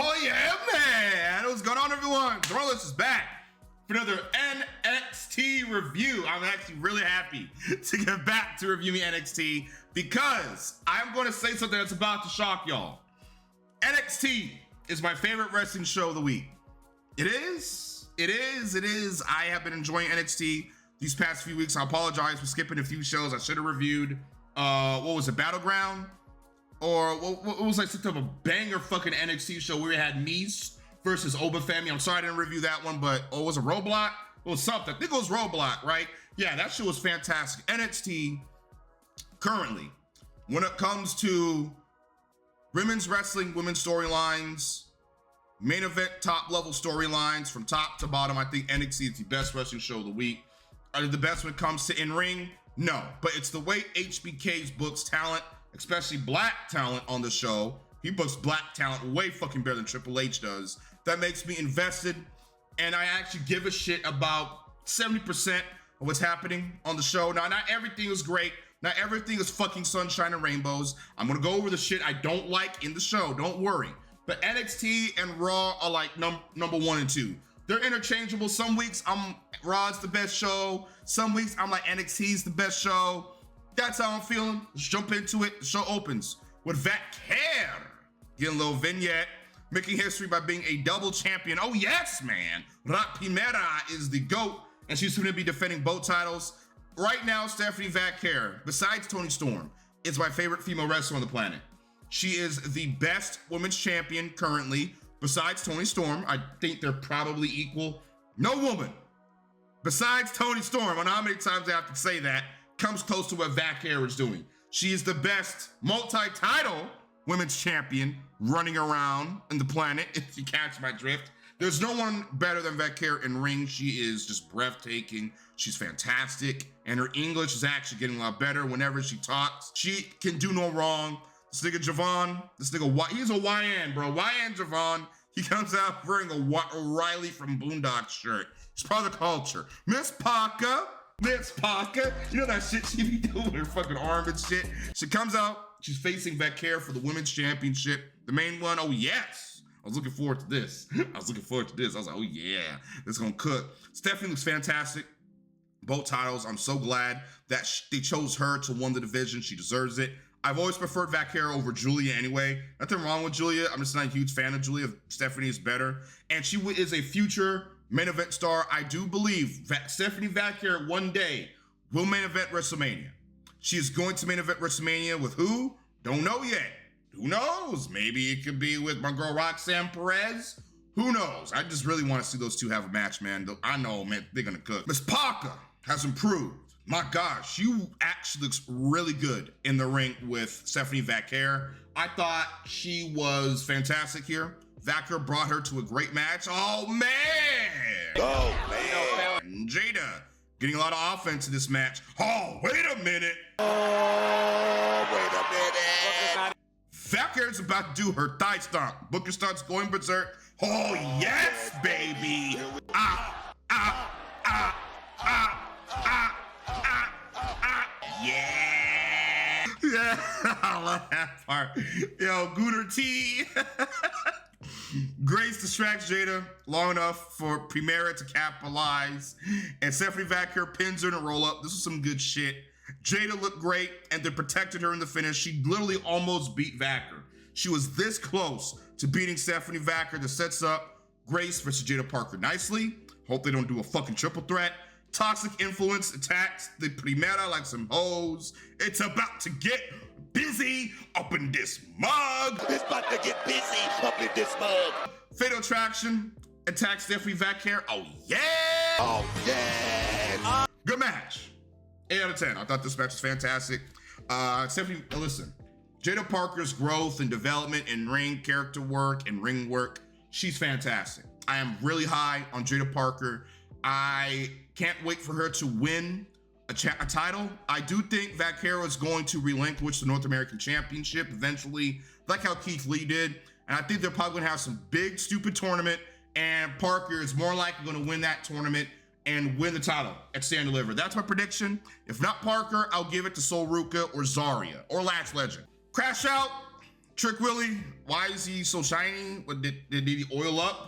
Oh yeah, man! What's going on, everyone? Dorless is back for another NXT review. I'm actually really happy to get back to reviewing NXT because I'm going to say something that's about to shock y'all. NXT is my favorite wrestling show of the week. It is. I have been enjoying NXT these past few weeks. I apologize for skipping a few shows. I should have reviewed, what was it, Battleground? Or what was like some type of banger fucking NXT show where we had Nice versus Oba Family. I'm sorry I didn't review that one, but it was a Roadblock? It was something. I think it was Roadblock, right? Yeah, that show was fantastic. NXT currently, when it comes to women's wrestling, women's storylines, main event top level storylines from top to bottom, I think NXT is the best wrestling show of the week. Are they the best when it comes to in-ring? No, but it's the way HBK's books talent, especially black talent on the show. He books black talent way fucking better than Triple H does. That makes me invested, and I actually give a shit about 70% of what's happening on the show. Now, not everything is great. Not everything is fucking sunshine and rainbows. I'm gonna go over the shit I don't like in the show, don't worry. But NXT and Raw are like number 1 and 2. They're interchangeable. Some weeks Raw's the best show. Some weeks I'm like NXT's the best show. That's how I'm feeling. Let's jump into it. The show opens with Vaquer getting a little vignette, making history by being a double champion. Oh yes, man. La Primera is the GOAT, and she's going to be defending both titles. Right now, Stephanie Vaquer, besides Toni Storm, is my favorite female wrestler on the planet. She is the best women's champion currently, besides Toni Storm. I think they're probably equal. No woman, besides Toni Storm, I don't know how many times I have to say that, comes close to what Vaquer is doing. She is the best multi-title women's champion running around in the planet, if you catch my drift. There's no one better than Vaquer in ring. She is just breathtaking. She's fantastic, and her English is actually getting a lot better whenever she talks. She can do no wrong. This nigga Javon, he's a YN, bro. YN Javon. He comes out wearing a Riley from Boondocks shirt. It's part of the culture. Miss Parker, you know that shit she be doing with her fucking arm and shit. She comes out, she's facing Vaquer for the women's championship. The main one, oh yes. I was looking forward to this. I was like, oh yeah, this is gonna cook. Stephanie looks fantastic. Both titles, I'm so glad that they chose her to win the division. She deserves it. I've always preferred Vaquer over Julia anyway. Nothing wrong with Julia. I'm just not a huge fan of Julia. Stephanie is better. And she is a future main event star. I do believe that Stephanie Vaquer one day will main event WrestleMania. She is going to main event WrestleMania with who? Don't know yet. Who knows? Maybe it could be with my girl Roxanne Perez. Who knows? I just really want to see those two have a match, man. I know, man, they're going to cook. Miss Parker has improved. My gosh, you actually looks really good in the ring with Stephanie Vaquer. I thought she was fantastic here. Vaquer brought her to a great match. Oh, man. Oh, man. Jada getting a lot of offense in this match. Oh, wait a minute. Vaquer's about to do her thigh stomp. Booker starts going berserk. Oh, yes, baby. Yeah, I love that part. Yo, Gooter T. Grace distracts Jada long enough for Primera to capitalize, and Stephanie Vaquer pins her in a roll-up. This is some good shit. Jada looked great, and they protected her in the finish. She literally almost beat Vaquer. She was this close to beating Stephanie Vaquer. That sets up Grace versus Jada Parker nicely. Hope they don't do a fucking triple threat. Toxic Influence attacks the Primera like some hoes. It's about to get busy up in this mug. It's about to get busy up in this mug. Fatal Attraction attacks Stephanie Vaquer. Oh yeah! Oh yeah! Good match. 8 out of 10. I thought this match was fantastic. Stephanie, listen, Jada Parker's growth and development in ring character work and ring work, she's fantastic. I am really high on Jada Parker. I can't wait for her to win a title. I do think Vaquer is going to relinquish the North American Championship eventually, like how Keith Lee did. And I think they're probably gonna have some big, stupid tournament, and Parker is more likely gonna win that tournament and win the title at Stand and Deliver. That's my prediction. If not Parker, I'll give it to Sol Ruka or Zarya or Lash Legend. Crash Out, Trick Willie, Why is he so shiny? What, did he oil up?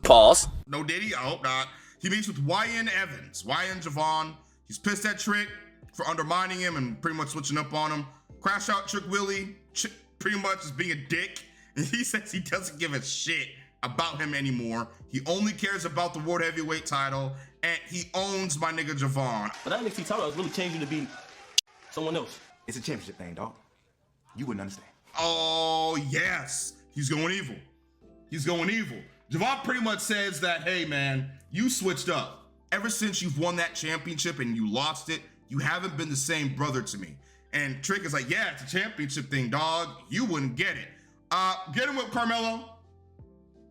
Pause. No, did he? I hope not. He meets with YN Evans, YN Javon. He's pissed at Trick for undermining him and pretty much switching up on him. Crash Out Trick Willie pretty much is being a dick. And he says he doesn't give a shit about him anymore. He only cares about the World Heavyweight title, and he owns my nigga Javon. But that NXT title is really changing to be someone else. It's a championship thing, dog. You wouldn't understand. Oh, yes. He's going evil. He's going evil. Javon pretty much says that, hey, man, you switched up. Ever since you've won that championship and you lost it, you haven't been the same brother to me. And Trick is like, yeah, it's a championship thing, dog. You wouldn't get it. Get him with Carmelo.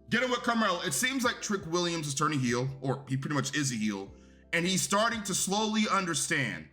Get him with Carmelo. It seems like Trick Williams is turning heel, or he pretty much is a heel, and he's starting to slowly understand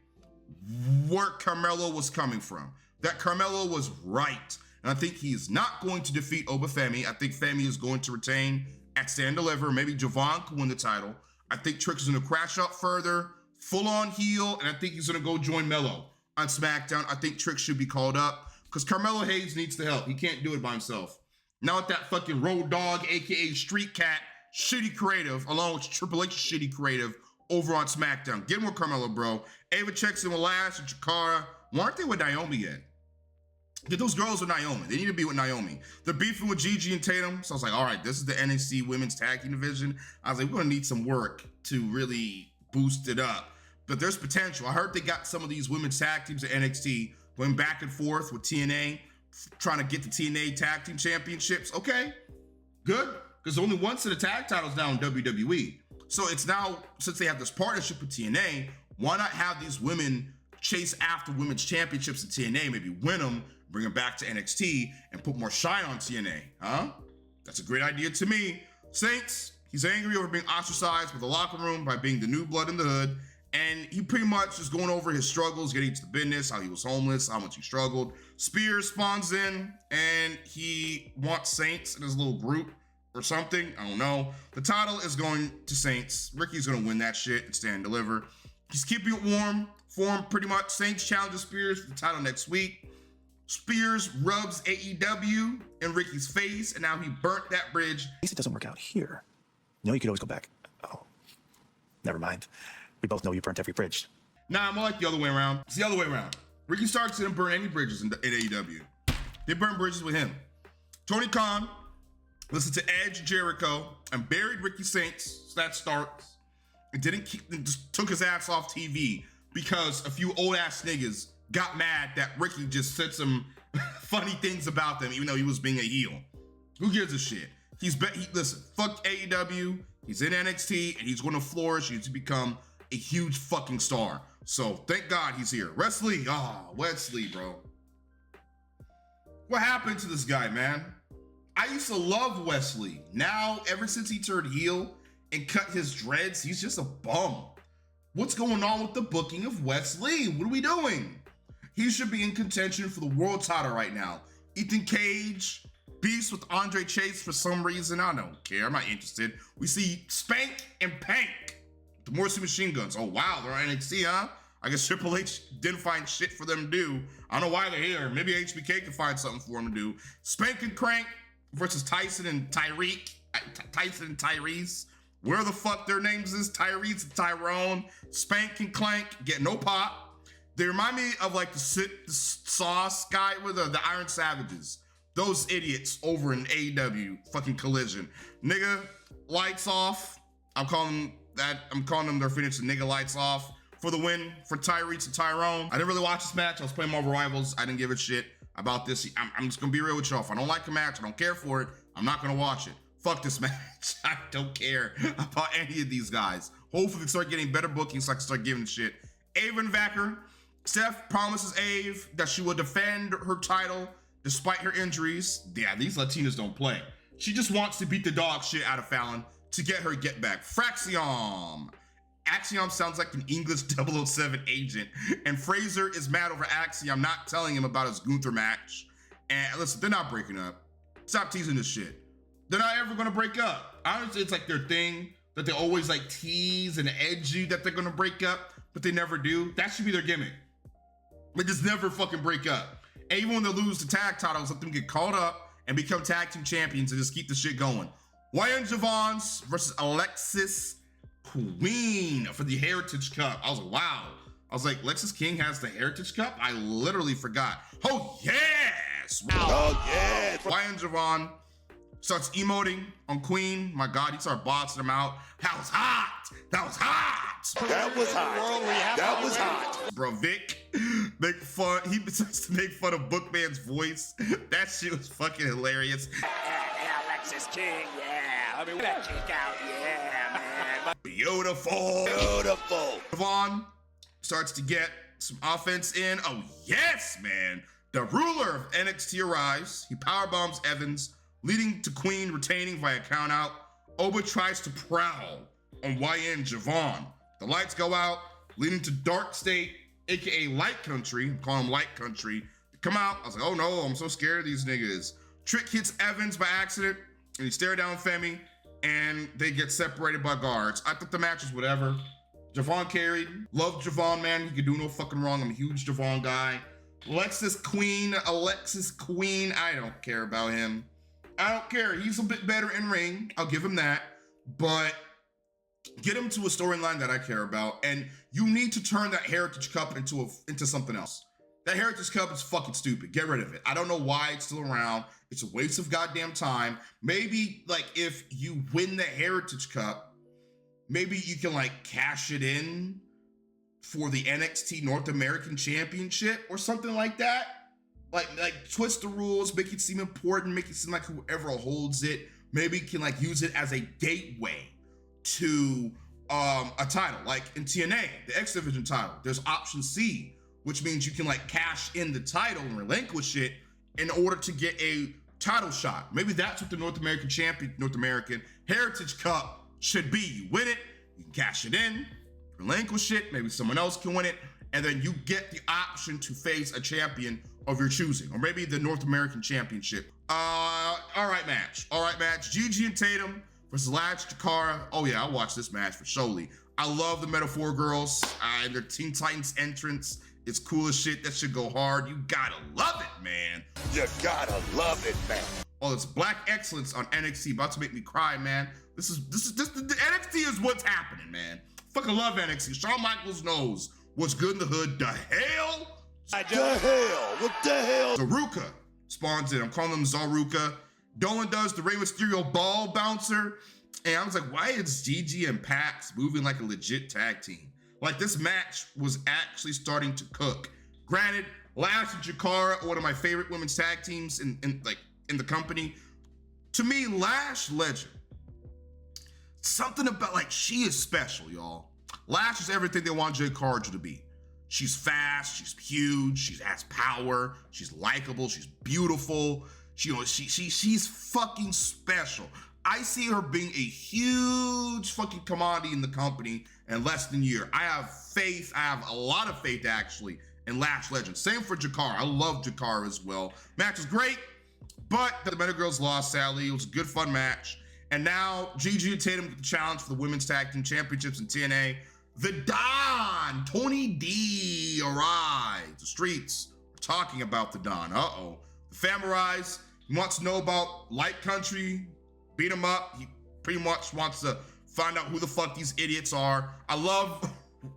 where Carmelo was coming from. That Carmelo was right. And I think he is not going to defeat Obafemi. I think Femi is going to retain at Stand Deliver. Maybe Javon could win the title. I think Trick is going to crash out further, full on heel, and I think he's going to go join Melo on SmackDown. I think Trick should be called up because Carmelo Hayes needs the help. He can't do it by himself. Now with that fucking Road Dogg, aka Street Cat, shitty creative, along with Triple H's shitty creative over on SmackDown. Get him with Carmelo, bro. Ava checks in with Lash and Chikara. Why aren't they with Naomi yet? Get those girls with Naomi. They need to be with Naomi. They're beefing with Gigi and Tatum. So I was like, all right, this is the NXT Women's Tag Team Division. I was like, we're gonna need some work to really boost it up. But there's potential. I heard they got some of these women's tag teams at NXT going back and forth with TNA, trying to get the TNA Tag Team Championships. Okay, good. Because only one set of tag titles now in WWE. So it's now, since they have this partnership with TNA, why not have these women chase after women's championships in TNA, maybe win them, bring them back to NXT, and put more shine on TNA, huh? That's a great idea to me. Saints, he's angry over being ostracized with the locker room by being the new blood in the hood, and he pretty much is going over his struggles, getting to the business, how he was homeless, how much he struggled. Spears spawns in, and he wants Saints in his little group or something, I don't know. The title is going to Saints. Ricky's gonna win that shit and Stand Deliver. He's keeping it warm for him pretty much. Saints challenges Spears for the title next week. Spears rubs AEW in Ricky's face, and now he burnt that bridge. At least it doesn't work out here. You know, you could always go back. Oh, never mind. We both know you burnt every bridge. Nah, I'm more like the other way around. It's the other way around. Ricky Starks didn't burn any bridges in AEW. They burned bridges with him. Tony Khan listened to Edge Jericho and buried Ricky Saints, so that Starks, and just took his ass off TV because a few old ass niggas got mad that Ricky just said some funny things about them, even though he was being a heel. Who gives a shit? Listen, fuck AEW. He's in NXT and he's going to flourish. He's to become a huge fucking star. So thank God he's here. Wesley, Wesley, bro. What happened to this guy, man? I used to love Wesley. Now, ever since he turned heel and cut his dreads, he's just a bum. What's going on with the booking of Wesley? What are we doing? He should be in contention for the world title right now. Ethan Cage, beast with Andre Chase for some reason. I don't care. I'm not interested. We see Spank and Pank, the Morrissey Machine Guns. Oh, wow. They're on NXT, huh? I guess Triple H didn't find shit for them to do. I don't know why they're here. Maybe HBK can find something for them to do. Spank and Crank versus Tyson and Tyreek. Tyson and Tyrese. Where the fuck their names is? Tyrese and Tyrone. Spank and Clank get no pop. They remind me of like the Sauce guy with the Iron Savages. Those idiots over in AEW fucking Collision. Nigga, lights off. I'm calling them their finish, the nigga lights off for the win for Tyrese and Tyrone. I didn't really watch this match. I was playing Marvel Rivals. I didn't give a shit about this. I'm just gonna be real with y'all. If I don't like a match, I don't care for it, I'm not gonna watch it. Fuck this match. I don't care about any of these guys. Hopefully they start getting better bookings so I can start giving a shit. Ava and Vaquer. Steph promises Ave that she will defend her title despite her injuries. Yeah, these Latinas don't play. She just wants to beat the dog shit out of Fallon to get her get back. Fraxiom. Axiom sounds like an English 007 agent, and Fraser is mad over Axiom not telling him about his Gunther match. And listen, they're not breaking up. Stop teasing this shit. They're not ever gonna break up. Honestly, it's like their thing that they always like tease and edge you that they're gonna break up, but they never do. That should be their gimmick. They just never fucking break up. And even when they lose the tag titles, let them get caught up and become tag team champions and just keep the shit going. Wyatt and Javon versus Alexis Queen for the Heritage Cup. I was like, wow. I was like, Lexis King has the Heritage Cup? I literally forgot. Oh, yes! Oh, yes! Wyatt and Javon starts emoting on Queen. My God, he started bossing him out. That was hot! That was hot! That was hot. That was hot. Bro, Vic, make fun. He starts to make fun of Bookman's voice. That shit was fucking hilarious. Alexis King, yeah. I mean, that kick out, yeah, man. Beautiful. Beautiful. Javon starts to get some offense in. Oh, yes, man. The ruler of NXT arrives. He powerbombs Evans, leading to Queen retaining via countout. Oba tries to prowl on Wyatt and Javon. The lights go out, leading to Dark State, aka Light Country. I'm calling him Light Country. To come out, I was like, oh no, I'm so scared of these niggas. Trick hits Evans by accident, and he stare down Femi, and they get separated by guards. I thought the match was whatever. Javon carried. Love Javon, man. He could do no fucking wrong. I'm a huge Javon guy. Alexis Queen, I don't care about him. I don't care. He's a bit better in ring. I'll give him that. But get him to a storyline that I care about. And you need to turn that Heritage Cup into something else. That Heritage Cup is fucking stupid. Get rid of it. I don't know why it's still around. It's a waste of goddamn time. Maybe like if you win the Heritage Cup, maybe you can like cash it in for the NXT North American Championship or something like that. Like twist the rules, make it seem important, make it seem like whoever holds it maybe can like use it as a gateway to a title. Like in TNA, the X Division title, there's option C, which means you can like cash in the title and relinquish it in order to get a title shot. Maybe that's what the North American Heritage Cup should be. You win it, you can cash it in, relinquish it, maybe someone else can win it, and then you get the option to face a champion of your choosing, or maybe the North American Championship. All right match. Gigi and Tatum versus Lash Jakara. Oh yeah, I'll watch this match for surely. I love the Metaphor girls and their Teen Titans entrance. It's cool as shit. That should go hard. You gotta love it, man. You gotta love it, man. Oh, it's Black Excellence on NXT. About to make me cry, man. This is the NXT is what's happening, man. Fucking love NXT. Shawn Michaels knows what's good in the hood. The hell? What the hell? What the hell? Zaruka spawns in. I'm calling him Zaruka. Dolan does the Rey Mysterio ball bouncer. And I was like, why is Gigi and Pax moving like a legit tag team? Like this match was actually starting to cook. Granted, Lash and Jakara are one of my favorite women's tag teams in the company. To me, Lash Legend. Something about like she is special, y'all. Lash is everything they want Jakara to be. She's fast, she's huge, she has power, she's likable, she's beautiful. She's fucking special. I see her being a huge fucking commodity in the company in less than a year. I have faith, I have a lot of faith actually in Lash Legend. Same for Jakara. I love Jakara as well. Match was great, but the Meta Girls lost, sadly. It was a good, fun match. And now Gigi and Tatum get the challenge for the Women's Tag Team Championships in TNA. The Don, Tony D arrives. The streets are talking about the Don. Uh-oh. The fam arrives. He wants to know about Light Country. Beat him up. He pretty much wants to find out who the fuck these idiots are. I love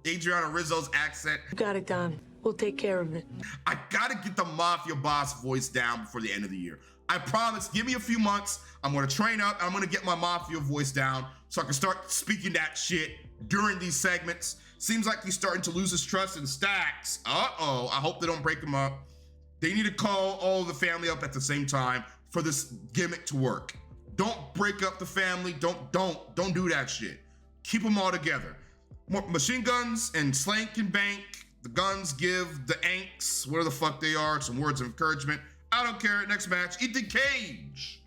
Adriana Rizzo's accent. You got it, Don. We'll take care of it. I gotta get the Mafia Boss voice down before the end of the year. I promise, give me a few months. I'm gonna train up. I'm gonna get my Mafia voice down so I can start speaking that shit during these segments. Seems like he's starting to lose his trust in Stacks. Uh-oh, I hope they don't break him up. They need to call all the family up at the same time for this gimmick to work. Don't break up the family. Don't do that shit. Keep them all together. Machine Guns and Slank and Bank. The guns give the Anks, whatever the fuck they are, some words of encouragement. I don't care. Next match, Ethan Page,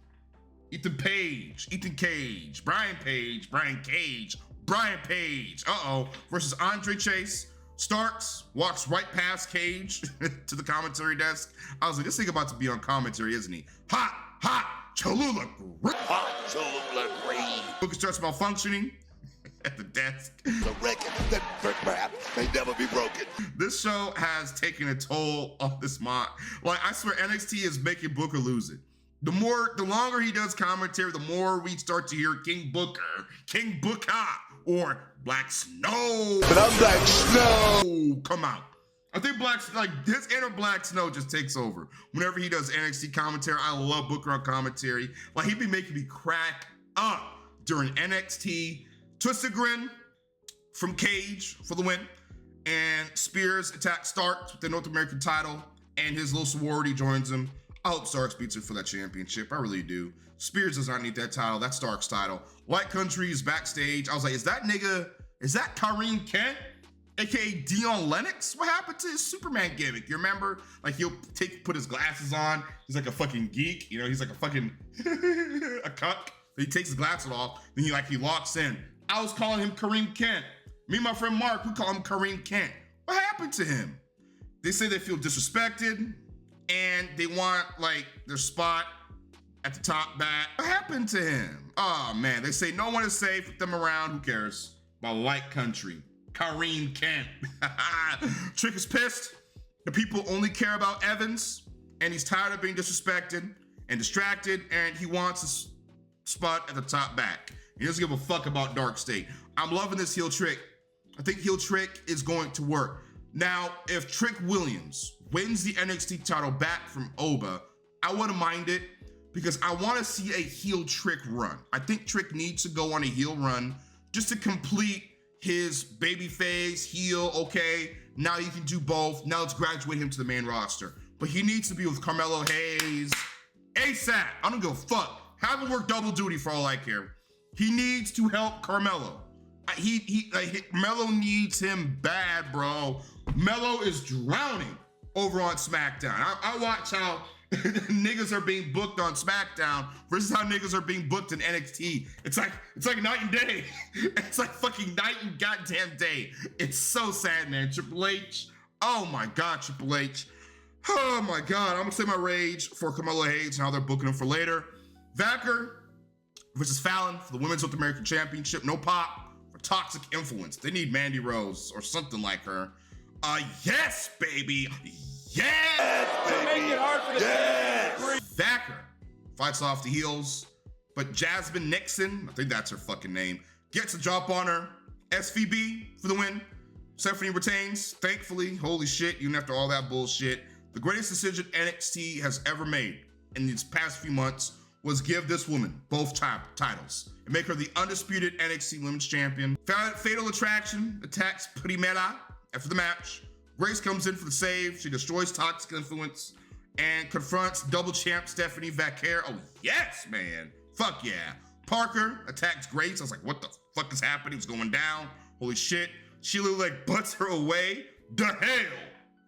Brian Page, versus Andre Chase. Starts, walks right past Cage to the commentary desk. I was like, this nigga about to be on commentary, isn't he? Hot, Cholula Green. Hot Cholula Green. Booker starts malfunctioning at the desk. The record that perhaps may never be broken. This show has taken a toll on this mod. Like, I swear NXT is making Booker lose it. The longer he does commentary, the more we start to hear King Booker, or Black Snow. But I'm Black Snow. Come out. I think his inner Black Snow just takes over. Whenever he does NXT commentary, I love Booker on commentary. Like, he'd be making me crack up during NXT. Twisted Grin from Cage for the win. And Spears attacks Starks with the North American title, and his little sorority joins him. I hope Starks beats him for that championship. I really do. Spears does not need that title. That's Starks' title. White Country is backstage. I was like, is that Kareem Kent, aka Dion Lennox? What happened to his Superman gimmick? You remember? Like, he'll put his glasses on. He's like a fucking geek. You know, he's like a fucking a cuck. He takes his glasses off. Then he locks in. I was calling him Kareem Kent. Me and my friend Mark, we call him Kareem Kent. What happened to him? They say they feel disrespected and they want like their spot at the top back. What happened to him? Oh man, they say no one is safe with them around. Who cares about White Country? Kareem Kent. Trick is pissed. The people only care about Evans, and he's tired of being disrespected and distracted, and he wants his spot at the top back. He doesn't give a fuck about Dark State. I'm loving this heel trick. I think heel trick is going to work. Now, if Trick Williams wins the NXT title back from Oba, I wouldn't mind it because I want to see a heel Trick run. I think Trick needs to go on a heel run just to complete his babyface, heel, okay, now you can do both. Now let's graduate him to the main roster. But he needs to be with Carmelo Hayes ASAP. I don't give a fuck. Have him work double duty for all I care. He needs to help Carmelo. Melo needs him bad, bro. Melo is drowning over on SmackDown. I watch how niggas are being booked on SmackDown versus how niggas are being booked in NXT. It's like night and day. It's like fucking night and goddamn day. It's so sad, man. Triple H. Oh my God, Triple H. Oh my God. I'm gonna say my rage for Carmelo Hayes and how they're booking him for later. Vaquer versus Fallon for the Women's North American Championship. No pop for toxic influence. They need Mandy Rose or something like her. Yes, baby. Yes, baby. Make it hard for the Vaquer fights off the heels, but Jasmine Nixon, I think that's her fucking name, gets a drop on her. SVB for the win. Stephanie retains, thankfully. Holy shit, even after all that bullshit. The greatest decision NXT has ever made in these past few months was give this woman both titles and make her the undisputed NXT Women's Champion. Fatal Attraction attacks Primera after the match. Grace comes in for the save. She destroys Toxic Influence and confronts double champ Stephanie Vaquer. Oh, yes, man. Fuck yeah. Parker attacks Grace. I was like, what the fuck is happening? It's going down. Holy shit. She literally like butts her away. The hell?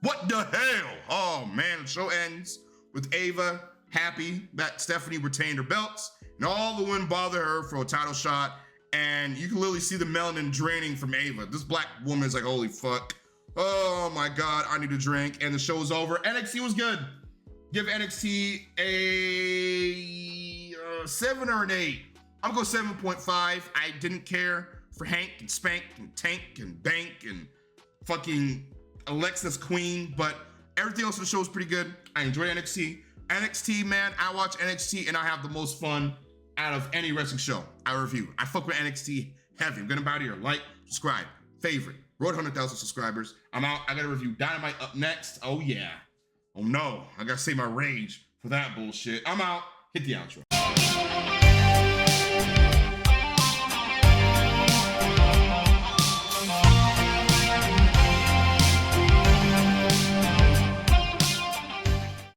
What the hell? Oh, man. The show ends with Ava happy that Stephanie retained her belts, and all the women bother her for a title shot, and you can literally see the melanin draining from Ava. This black woman is like, holy fuck. Oh my God, I need a drink, and the show is over. NXT was good. Give NXT a 7 or an 8. I'm gonna go 7.5. I didn't care for Hank and Spank and Tank and Bank and fucking Alexa's Queen, but everything else in the show is pretty good. I enjoy NXT. NXT, man, I watch NXT and I have the most fun out of any wrestling show I review. I fuck with NXT heavy. I'm gonna bow to here. Like, subscribe, favorite. Road 100,000 subscribers. I'm out. I gotta review Dynamite up next. Oh yeah. Oh no. I gotta save my rage for that bullshit. I'm out. Hit the outro.